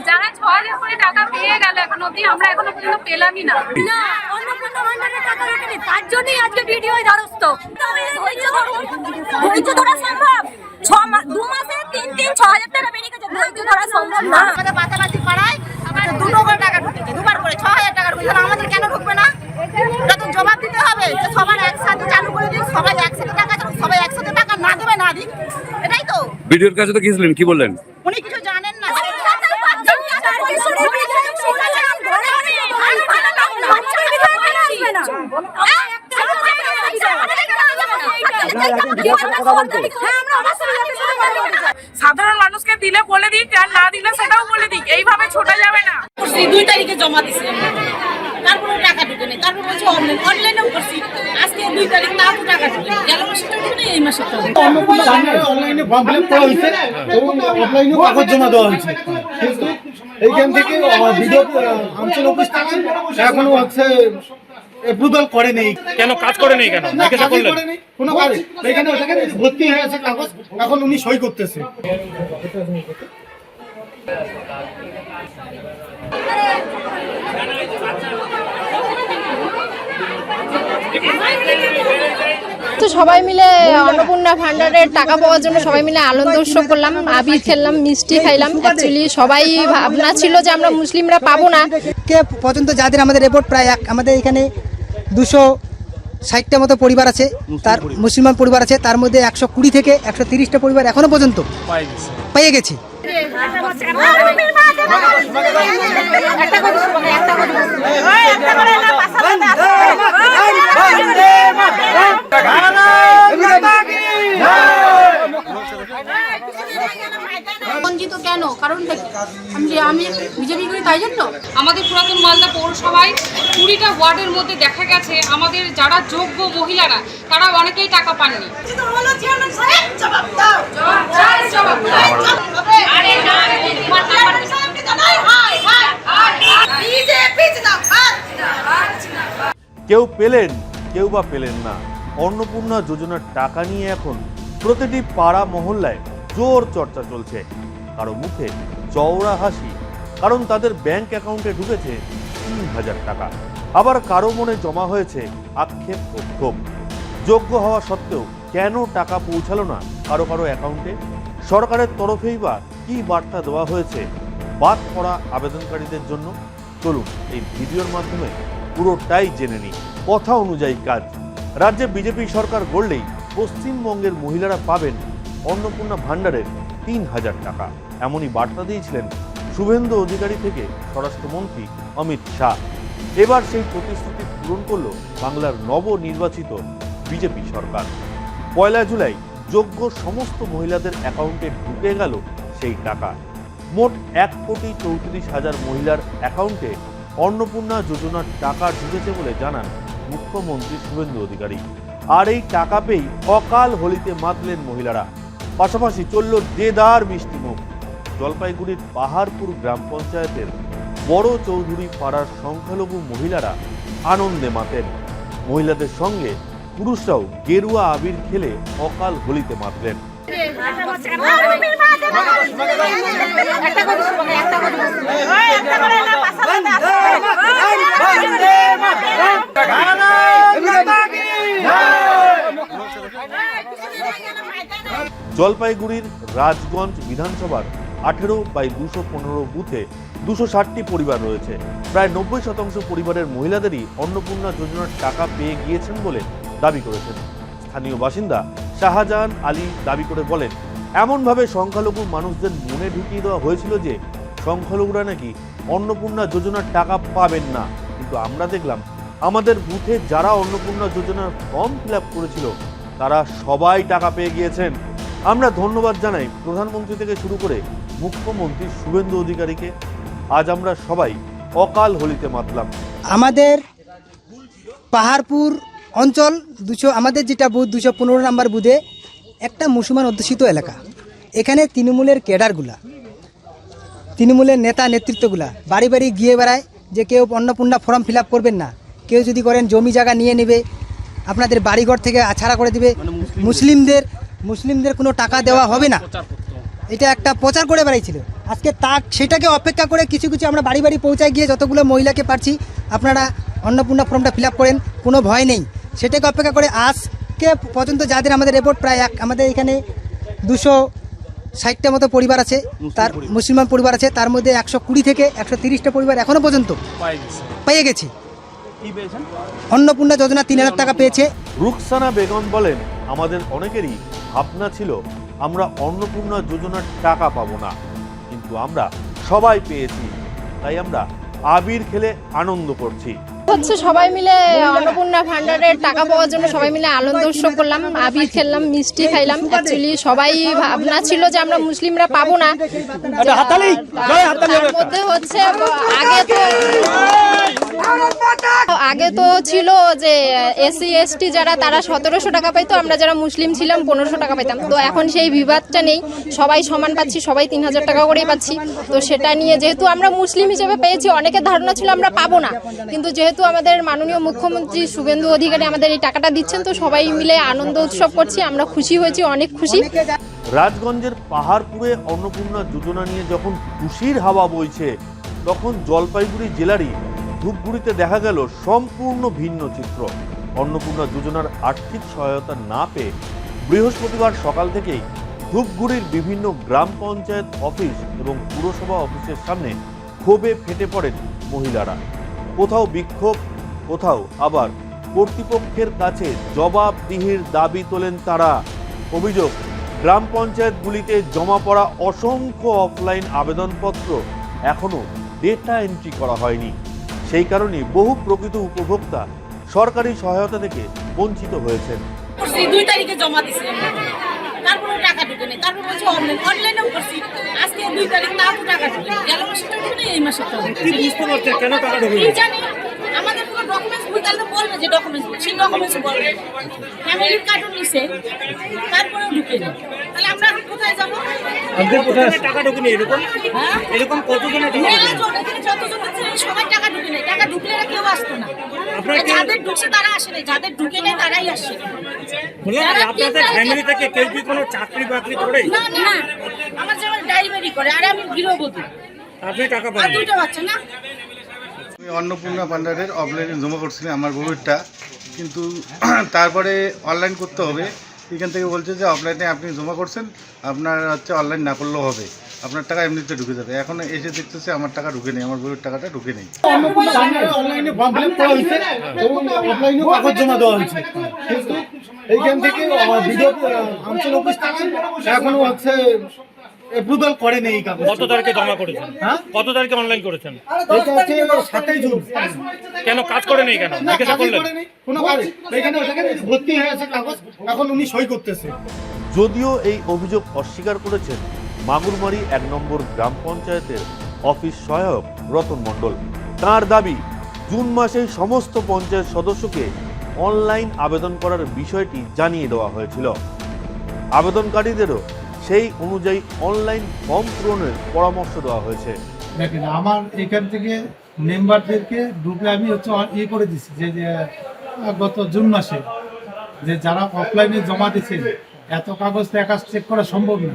যারা ৬,০০০ করে টাকা পেয়ে গেল এখন অবধি আমরা এখনো পর্যন্ত পেলামই না। অন্নপূর্ণা ভান্ডারের টাকা রেখেনি, তার জন্যই আজকে ভিডিও দ্বারস্থ। ধৈর্য ধরা সম্ভব? 2 মাসে 6,000 টাকা বেরিয়ে গেছে, ধৈর্য ধরা সম্ভব না। আমাদের পাতাপাতি পাড়ায় আমাদের 2 করে টাকা ঢুকেছে, 2বার করে 6,000 টাকা ঢুকেছে। আমাদের কেন ঢুকবে না? এটা তো জবাব দিতে হবে যে সবার একসাথে চালু করে দিন, সবাই একসাথে টাকা চালু, সবাই একসাথে টাকা না দেবে না দিক, এটাই তো। ভিডিওর কাছে তো গিয়েছিলেন, কি বললেন? উনি কিছু জানেন না। সাধারণ মানুষকে দিলে বলে দিক, আর না দিলে সেটাও বলে দিক, এইভাবে ছোটা যাবে না। 2 তারিখে জমা দিছি, তারপরে টাকা ঢুকে নেই, তারপর বলছি অনলাইনেও করছি, আজকে 2 তারিখ না টাকা ঢুকে গেল মাসেটা ঢুকে নেই, এই মাসেটা অনলাইনে ফর্ম ফিল আপ করা হয়েছে এবং অফলাইনেও কাগজ জমা দেওয়া হয়েছে, কিন্তু এইখান থেকে ভিডিও অঞ্চল অফিস থেকে এখনো হচ্ছে অ্যাপ্রুভাল করে নেই। কেন কাজ করে নেই? কেন জিজ্ঞাসা করলেন? কোনো কাজ এখানে ভর্তি হয়ে আছে কাগজ, এখন উনি সই করতেছে। তো সবাই মিলে অন্নপূর্ণা ভান্ডারের টাকা পাওয়ার জন্য সবাই মিলে আনন্দ উৎসব করলাম, আবির খেললাম, মিষ্টি খাইলাম। অ্যাকচুয়ালি সবাই ভাবনা ছিল যে আমরা মুসলিমরা পাবো না। কে পর্যন্ত যাদের আমাদের রিপোর্ট প্রায় আমাদের এখানে 260টা মতো পরিবার আছে, তার মুসলমান পরিবার আছে, তার মধ্যে 120 থেকে 130টা পরিবার এখনো পর্যন্ত পেয়ে গেছি। বঞ্চিত কেন? কারণটা কি? আমি বিজেপি করি তাই জন্য। আমাদের পুরাতন মালদা পৌরসভায় 20টা ওয়ার্ডের মধ্যে দেখা গেছে আমাদের যারা যোগ্য মহিলারা তারা অনেকেই টাকা পাননি। কেউ পেলেন, কেউ বা পেলেন না। অন্নপূর্ণা যোজনার টাকা নিয়ে এখন প্রতিটি পাড়া মহল্লায় জোর চর্চা চলছে। কারো মুখে চওড়া হাসি, কারণ তাদের ব্যাংক অ্যাকাউন্টে ঢুকেছে 3,000 টাকা। আবার কারো মনে জমা হয়েছে আক্ষেপ ও ক্ষোভ। যোগ্য হওয়া সত্ত্বেও কেন টাকা পৌঁছালো না কারো কারো অ্যাকাউন্টে? সরকারের তরফেই বা কি বার্তা দেওয়া হয়েছে বাদ পড়া আবেদনকারীদের জন্য? চলুন এই ভিডিওর মাধ্যমে পুরোটাই জেনে নিই। কথা অনুযায়ী কাজ। রাজ্যে বিজেপি সরকার গড়লেই পশ্চিমবঙ্গের মহিলারা পাবেন অন্নপূর্ণা ভান্ডারের 3,000 টাকা, এমনই বার্তা দিয়েছিলেন শুভেন্দু অধিকারী থেকে স্বরাষ্ট্রমন্ত্রী অমিত শাহ। এবার সেই প্রতিশ্রুতি পূরণ করল বাংলার নবনির্বাচিত বিজেপি সরকার। 1 জুলাই যোগ্য সমস্ত মহিলাদের অ্যাকাউন্টে ঢুকে গেল সেই টাকা। মোট 1,34,000 মহিলার অ্যাকাউন্টে অন্নপূর্ণা যোজনার টাকা ঢুকেছে বলে জানান মুখ্যমন্ত্রী শুভেন্দু অধিকারী। আর এই টাকা পেয়েই অকাল হোলিতে মাতলেন মহিলারা। পাশাপাশি চলল দেদার মিষ্টি মুখ। জলপাইগুড়ির পাহাড়পুর গ্রাম পঞ্চায়েতের বড় চৌধুরী পাড়ার সংখ্যালঘু মহিলারা আনন্দে মাতেন। মহিলাদের সঙ্গে পুরুষরাও গেরুয়া আবির খেলে অকাল হোলিতে মাতলেন। জলপাইগুড়ির রাজগঞ্জ বিধানসভার 18/215 বুথে 260টি পরিবার রয়েছে। প্রায় 90% পরিবারের মহিলাদেরই অন্নপূর্ণা যোজনার টাকা পেয়ে গিয়েছেন বলে দাবি করেছেন। স্থানীয় বাসিন্দা শাহজাহান আলী দাবি করে বলেন, এমনভাবে সংখ্যালঘু মানুষদের মনে ঢুকিয়ে দেওয়া হয়েছিল যে সংখ্যালঘুরা নাকি অন্নপূর্ণা যোজনার টাকা পাবেন না। কিন্তু আমরা দেখলাম আমাদের বুথে যারা অন্নপূর্ণা যোজনার ফর্ম ফিল আপ করেছিল তারা সবাই টাকা পেয়ে গিয়েছেন। আমরা ধন্যবাদ জানাই প্রধানমন্ত্রী থেকে শুরু করে মুখ্যমন্ত্রী শুভেন্দু অধিকারীকে। আজ আমরা সবাই অকাল হোলিতে মাতলাম। আমাদের পাহাড়পুর অঞ্চল আমাদের যেটা বুথ 215 নম্বর বুথে একটা মুসলমান অধ্যুষিত এলাকা। এখানে তৃণমূলের ক্যাডারগুলা, তৃণমূলের নেতা নেতৃত্বগুলা বাড়ি বাড়ি গিয়ে বেড়ায় যে কেউ অন্নপূর্ণা ফর্ম ফিল আপ করবেন না, কেউ যদি করেন জমি জায়গা নিয়ে নেবে, আপনাদের বাড়িঘর থেকে ছাড়া করে দিবে, মুসলিমদের কোনো টাকা দেওয়া হবে না। এটা একটা প্রচার করে বেড়াইছিল। আজকে সেটাকে অপেক্ষা করে কিছু কিছু আমরা বাড়ি বাড়ি পৌঁছায় গিয়ে যতগুলো মহিলাকে পারছি আপনারা অন্নপূর্ণা ফর্মটা ফিল আপ করেন, কোনো ভয় নেই। সেটাকে অপেক্ষা করে আজকে পর্যন্ত যাদের আমাদের রিপোর্ট প্রায় আমাদের এখানে 260টা মতো পরিবার আছে, তার মুসলমান পরিবার আছে, তার মধ্যে 120 থেকে 130টা পরিবার এখনও পর্যন্ত পেয়ে গেছে। অন্নপূর্ণা যোজনা 3000 টাকা পেয়েছে। রুকসানা বেগম বলেন, আমাদের অনেকেরই ভাবনা ছিল আমরা অন্নপূর্ণা যোজনার টাকা পাবো না, কিন্তু আমরা সবাই পেয়েছি, তাই আমরা আবির খেলে আনন্দ করছি। হচ্ছে সবাই মিলে অন্নপূর্ণা ভান্ডারের টাকা পাওয়ার জন্য সবাই মিলে আনন্দ উৎসব করলাম, আবির খেললাম, মিষ্টি খাইলাম। অ্যাকচুয়ালি সবাই ভাবনা ছিল যে আমরা মুসলিমরা পাবো না। তার মধ্যে হচ্ছে আগে তো ছিল যে এসসি এসটি যারা তারা 1700 টাকা পাইতো, আমরা যারা মুসলিম ছিলাম 1500 টাকা পাইতাম। তো এখন সেই বিবাদটা নেই, সবাই সমান পাচ্ছি, সবাই 3000 টাকা করেই পাচ্ছি। তো সেটা নিয়ে যেহেতু আমরা মুসলিম হিসেবে পেয়েছি, অনেকের ধারণা ছিল আমরা পাবো না, কিন্তু যেহেতু আমাদের মাননীয় মুখ্যমন্ত্রী শুভেন্দু অধিকারী আমাদের এই টাকাটা দিচ্ছেন, তো সবাই মিলে আনন্দ উৎসব করছি, আমরা খুশি হয়েছি, অনেক খুশি। রাজগঞ্জের পাহাড়পুরে অন্নপূর্ণা যোজনা নিয়ে যখন খুশির হাওয়া বইছে, তখন জলপাইগুড়ি জেলারই ধূপগুড়িতে দেখা গেল সম্পূর্ণ ভিন্ন চিত্র। অন্নপূর্ণা যোজনার আর্থিক সহায়তা না পেয়ে বৃহস্পতিবার সকাল থেকেই ধূপগুড়ির বিভিন্ন গ্রাম পঞ্চায়েত অফিস এবং পুরসভা অফিসের সামনে ক্ষোভে ফেটে পড়েন মহিলারা। কোথাও বিক্ষোভ, কোথাও আবার কর্তৃপক্ষের কাছে জবাবদিহির দাবি তোলেন তারা। অভিযোগ, গ্রাম পঞ্চায়েতগুলিতে জমা পড়া অসংখ্য অফলাইন আবেদনপত্র এখনো ডেটা এন্ট্রি করা হয়নি। সেই কারণে বহু প্রকৃত উপভোক্তা সরকারি সহায়তা থেকে বঞ্চিত হয়েছেন। 2 তারিখে জমা দিছি, তারপরে টাকা ঢুকে নেই, তারপর বলছে অনলাইনেও করছি, আজকে 2 তারিখ না টাকা ঢুকে নেই, গেল মাসে টাকা ঢুকে নেই, এই মাসে টাকা ঢুকে নেই। বুঝতে পারছেন কেন টাকা ঢুকে নেই? জানি আমাদের কোনো ডকুমেন্টস ভুল তাহলে বলবে যে ডকুমেন্টস সেই ডকুমেন্টস বলবে, ফ্যামিলির কার্ডও নিছে, তারপরেও ঢুকে নেই, তাহলে আমরা এখন কোথায় যাবো? আমাদের কোথায় টাকা ঢুকে নেই? এরকম কতজনের টাকা ঢুকে নেই? যতজন আছে সবাই টাকা ঢুকে নেই, টাকা ঢুকলে কেউ আসতো না। যাদের ঢুকছে তারা আসে নাই, যাদের ঢুকে নেই তারাই আসছে। আপনাদের ফ্যামিলি থেকে কেউ কি কোনো চাকরি বাকরি করে? না না, আমার যেমন ড্রাইভারি করে, আর আমি গৃহবধূ। আপনি টাকা আর পান? 2টা বাচ্চা না। আমি অন্নপূর্ণা ভান্ডারের অফলাইনে জমা করছিলাম আমার বউয়েরটা, কিন্তু তারপরে অনলাইন করতে হবে। এখান থেকে বলছে যে অফলাইনে আপনি জমা করছেন, আপনার হচ্ছে অনলাইন না করলেও হবে, আপনার টাকা এমনিতে ঢুকে যাবে। এখন এসে দেখতেছে আমার টাকা ঢুকে নেই, আমার বউয়ের টাকাটা ঢুকে নেই। অনলাইনে ফর্ম ফিল আপ করা হয়েছে এবং অফলাইনেও কাগজ জমা দেওয়া হয়েছে, কিন্তু এইখান থেকে ভিডিও অঞ্চল অফিস থেকে এখনো হচ্ছে অ্যাপ্রুভাল করেনি এই কাগজ। কত তারিখে জমা করেছেন? হ্যাঁ, কত তারিখে অনলাইন করেছেন? এটা হচ্ছে 7ই জুন। কেন কাজ করে নেই? কেন জিজ্ঞাসা করলেন? কোনো কাজ এখানে ভর্তি হয়ে আছে কাগজ, এখন উনি সই করতেছে। যদিও এই অভিযোগ অস্বীকার করেছেন মাগুরমারি 1 নম্বর গ্রাম পঞ্চায়েতের অফিস সহায়ক রতন মণ্ডল। তার দাবি, জুন মাসেই সমস্ত পঞ্চায়েত সদস্যকে অনলাইন আবেদন করার বিষয়টি জানিয়ে দেওয়া হয়েছিল। আবেদনকারীদেরও সেই অনুযায়ী অনলাইন ফর্ম পূরণের পরামর্শ দেওয়া হয়েছে। দেখেন, আমার এখান থেকে মেম্বারদেরকে গ্রুপে আমি হচ্ছে ইয়ে করে দিচ্ছি যে গত জুন মাসে যে যারা অফলাইনে জমা দিচ্ছেন, এত কাগজ তো একা চেক করা সম্ভব না,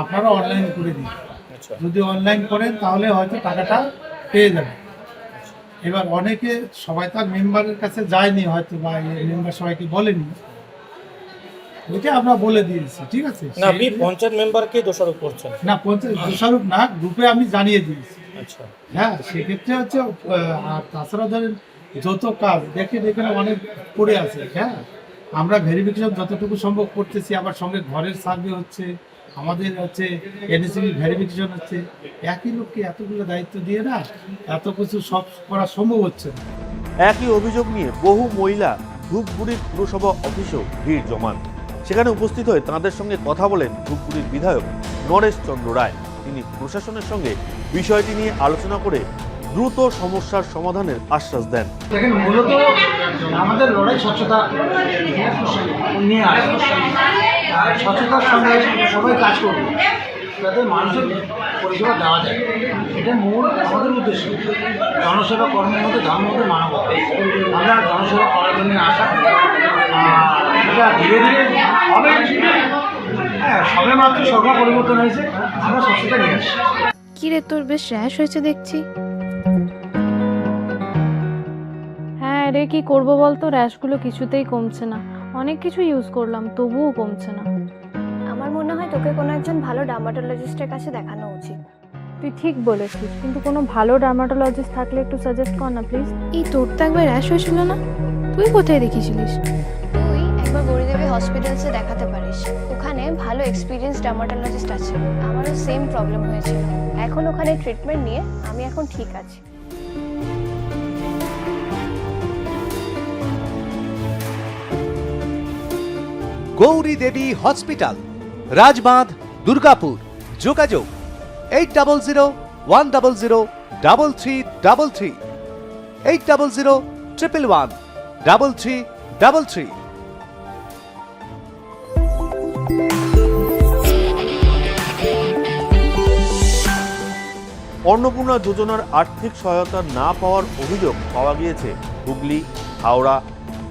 আপনারা অনলাইন করে দিন। যদি অনলাইন করেন তাহলে হয়তো টাকাটা পেয়ে যাবে। এবার অনেকে সবাই তার মেম্বারের কাছে যায়নি হয়তো, বা মেম্বার সবাইকে বলেনি, ওইটা আমরা বলে দিয়েছি, ঠিক আছে? না, আপনি পঞ্চায়েত মেম্বারকে দোষারোপ করছেন? না, পঞ্চায়েত দোষারোপ না, গ্রুপে আমি জানিয়ে দিয়েছি। আচ্ছা, হ্যাঁ, সেক্ষেত্রে হচ্ছে আর তাছাড়া ধরেন যত কাজ দেখেন এখানে অনেক পড়ে আছে। হ্যাঁ, আমরা ভেরিফিকেশন যতটুকু সম্ভব করতেছি, আবার সঙ্গে ঘরের সার্ভে হচ্ছে, আমাদের হচ্ছে এনএসিবি ভেরিফিকেশন হচ্ছে। একই লোককে এতগুলো দায়িত্ব দিয়ে না এত কিছু সব করা সম্ভব হচ্ছে না। একই অভিযোগ নিয়ে বহু মহিলা ধূপগুড়ির পুরসভা অফিসেও ভিড় জমান। সেখানে উপস্থিত হয়ে তাঁদের সঙ্গে কথা বলেন ধূপগুড়ির বিধায়ক নরেশ চন্দ্র রায়। তিনি প্রশাসনের সঙ্গে বিষয়টি নিয়ে আলোচনা করে দ্রুত সমস্যার সমাধানের আশ্বাস দেন। দেখেন, মূলত আমাদের লড়াই স্বচ্ছতা নিয়ে আসে, আর স্বচ্ছতার সঙ্গে সবাই কাজ করবে যাতে মানুষের পরিষেবা দেওয়া যায়, এটা মূল আমাদের উদ্দেশ্য। জনসেবা কর্মের মধ্যে ধর্মের মধ্যে মানবতা, আমরা জনসেবা করার জন্য আসা, এটা ধীরে ধীরে হবে। হ্যাঁ, সবে মাত্র সরকার পরিবর্তন হয়েছে, আমরা স্বচ্ছতা নিয়ে আসি। কি রে, তোর বেশ র্যাশ হয়েছে দেখছি। হ্যাঁ রে, কি করবো বলতো, র্যাশগুলো কিছুতেই কমছে না। অনেক কিছু ইউজ করলাম তবুও কমছে না। আমার মনে হয় তোকে কোনো একজন ভালো ডার্মাটোলজিস্টের কাছে দেখানো উচিত। তুই ঠিক বলেছিস, কিন্তু কোনো ভালো ডার্মাটোলজিস্ট থাকলে একটু সাজেস্ট কর না প্লিজ। এই তোর তো একবার র্যাশ হয়েছিল না, তুই কোথায় দেখিয়েছিলিস? তুই একবার গৌরীদেবী হসপিটালসে দেখাতে পারিস, ওখানে ভালো এক্সপিরিয়েন্স ডার্মাটোলজিস্ট আছে। আমারও সেম প্রবলেম হয়েছিল, এখন ওখানে ট্রিটমেন্ট নিয়ে আমি এখন ঠিক আছি। গৌরী দেবী হসপিটাল, রাজবাঁধ, দুর্গাপুর। যোগাযোগ 8001003333, 8001113333। অন্নপূর্ণা যোজনার আর্থিক সহায়তা না পাওয়ার অভিযোগ পাওয়া গিয়েছে হুগলি, হাওড়া,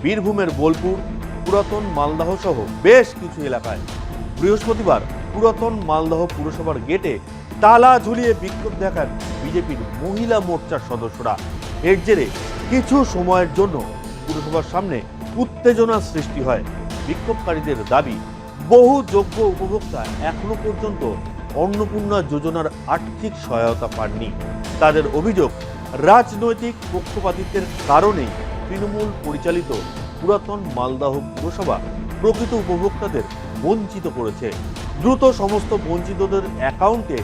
বীরভূমের বোলপুর, পুরাতন মালদহ সহ বেশ কিছু এলাকায়। বৃহস্পতিবার পুরাতন মালদহ পুরসভার গেটে তালা ঝুলিয়ে বিক্ষোভ দেখান বিজেপির মহিলা মোর্চার সদস্যরা। এর জেরে কিছু সময়ের জন্য পুরসভার সামনে উত্তেজনা সৃষ্টি হয়। বিক্ষোভকারীদের দাবি, বহু যোগ্য উপভোক্তা এখনো পর্যন্ত অন্নপূর্ণা যোজনার আর্থিক সহায়তা পাননি। তাদের অভিযোগ, রাজনৈতিক পক্ষপাতিত্বের কারণেই তৃণমূল পরিচালিত পুরাতন মালদহ পুরসভা প্রকৃত উপভোক্তাদের বঞ্চিত করেছে। দ্রুত সমস্ত বঞ্চিতদের অ্যাকাউন্টে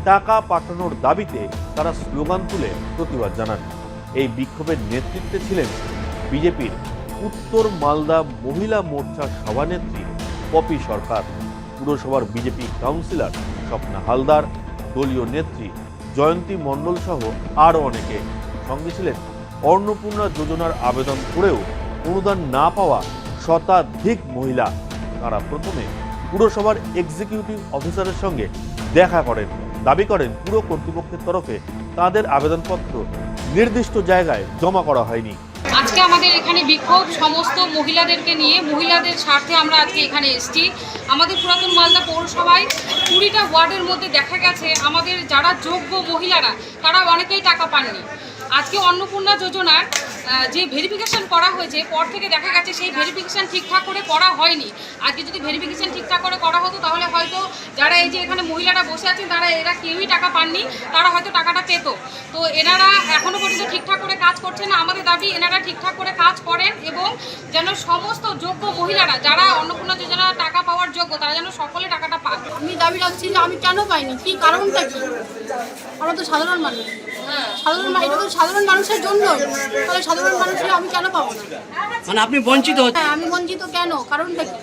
টাকা পাঠানোর দাবিতে তারা স্লোগান তুলে প্রতিবাদ জানান। এই বিক্ষোভের নেতৃত্বে ছিলেন বিজেপির উত্তর মালদা মহিলা মোর্চার সভানেত্রী পপি সরকার, পুরসভার বিজেপি কাউন্সিলর স্বপ্না হালদার, দলীয় নেত্রী জয়ন্তী মণ্ডল সহ আরও অনেকে। সঙ্গে ছিলেন অন্নপূর্ণা যোজনার আবেদন করেও অনুদান না পাওয়া শতাধিক মহিলা। তারা প্রথমে পুরসভার এক্সিকিউটিভ অফিসারের সঙ্গে দেখা করেন, দাবি করেন পুরো কর্তৃপক্ষের তরফে তাদের আবেদনপত্র নির্দিষ্ট জায়গায় জমা করা হয়নি। আজকে আমাদের এখানে বিক্ষোভ সমস্ত মহিলাদেরকে নিয়ে, মহিলাদের স্বার্থে আমরা আজকে এখানে এসেছি। আমাদের পুরাতন মালদা পৌরসভায় 20টা ওয়ার্ডের মধ্যে দেখা গেছে আমাদের যারা যোগ্য মহিলারা তারা অনেকেই টাকা পাননি। আজকে অন্নপূর্ণা যোজনার যে ভেরিফিকেশন করা হয়েছে পর থেকে দেখা গেছে সেই ভেরিফিকেশন ঠিকঠাক করে করা হয়নি। আজকে যদি ভেরিফিকেশন ঠিকঠাক করে করা হতো তাহলে হয়তো যারা এই যে এখানে মহিলারা বসে আছেন এরা কেউই টাকা পাননি, তারা হয়তো টাকাটা পেত। তো এনারা এখনো পর্যন্ত ঠিকঠাক করে কাজ করছেন না। আমাদের দাবি এনারা ঠিকঠাক করে কাজ করেন এবং যেন সমস্ত যোগ্য মহিলারা যারা অন্নপূর্ণা যোজনা টাকা পাওয়ার যোগ্য তারা যেন সকলে টাকাটা পান। আমি দাবি রাখছি যে আমি কেন পাইনি, কি কারণটা কি? আমরা তো সাধারণ মানুষ, এটা তো সাধারণ মানুষের জন্য, তাহলে সাধারণ মানুষের আমি কেন পাবো না? মানে আপনি বঞ্চিত হচ্ছেন। হ্যাঁ, আমি বঞ্চিত কেন? কারণটা কি?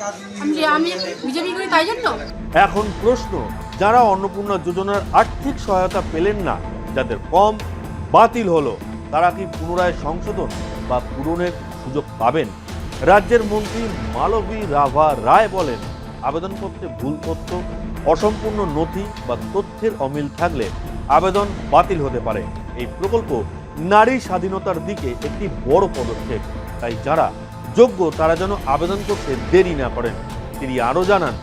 আমি বিজেপি করি তাই জন্য। এখন প্রশ্ন, যারা অন্নপূর্ণা যোজনার আর্থিক সহায়তা পেলেন না, যাদের কম বাতিল হলো, তারা কি পুনরায় সংশোধন বা পূরণের সুযোগ পাবেন? রাজ্যের মন্ত্রী মালবী রাভা রায় বলেন, আবেদনপত্রে ভুল তথ্য, অসম্পূর্ণ নথি বা তথ্যের অমিল থাকলে আবেদন বাতিল হতে পারে। এই প্রকল্প নারী স্বাধীনতার দিকে একটি বড় পদক্ষেপ, তাই যারা যোগ্য তারা যেন আবেদন করতে দেরি না করেন। তিনি আরও জানান,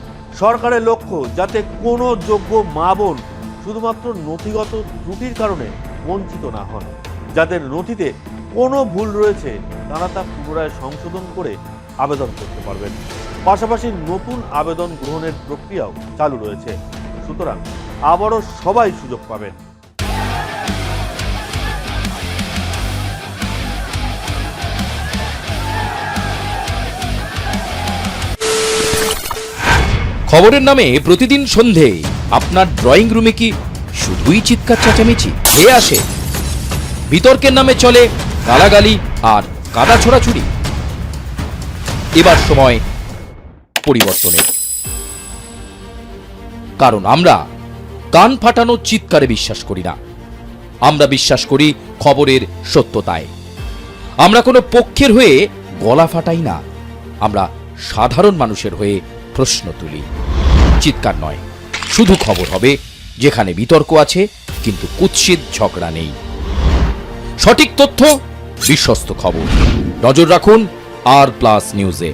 সরকারের লক্ষ্য যাতে কোনো যোগ্য মা বোন শুধুমাত্র নথিগত ত্রুটির কারণে বঞ্চিত না হন। যাদের নথিতে কোনো ভুল রয়েছে তারা তা পুনরায় সংশোধন করে আবেদন করতে পারবেন। পাশাপাশি নতুন আবেদন গ্রহণের প্রক্রিয়াও চালু রয়েছে। সুতরাং আবারও সবাই সুযোগ পাবেন। খবরের নামে প্রতিদিন সন্ধে আপনার ড্রয়িং রুমে কি শুধুই চিৎকার চেঁচামেচি হে আসে? বিতর্কের নামে চলে গালাগালি আর কাদা ছোড়াছুড়ি। এবার সময় পরিবর্তনের, কারণ আমরা কান ফাটানো চিৎকারে বিশ্বাস করি না। আমরা বিশ্বাস করি খবরের সত্যতায়। আমরা কোনো পক্ষের হয়ে গলা ফাটাই না, আমরা সাধারণ মানুষের হয়ে প্রশ্ন তুলি। চিৎকার নয়, শুধু খবর হবে যেখানে বিতর্ক আছে কিন্তু কুৎসিত ঝগড়া নেই। সঠিক তথ্য, বিশ্বস্ত খবর। নজর রাখুন আর প্লাস নিউজে।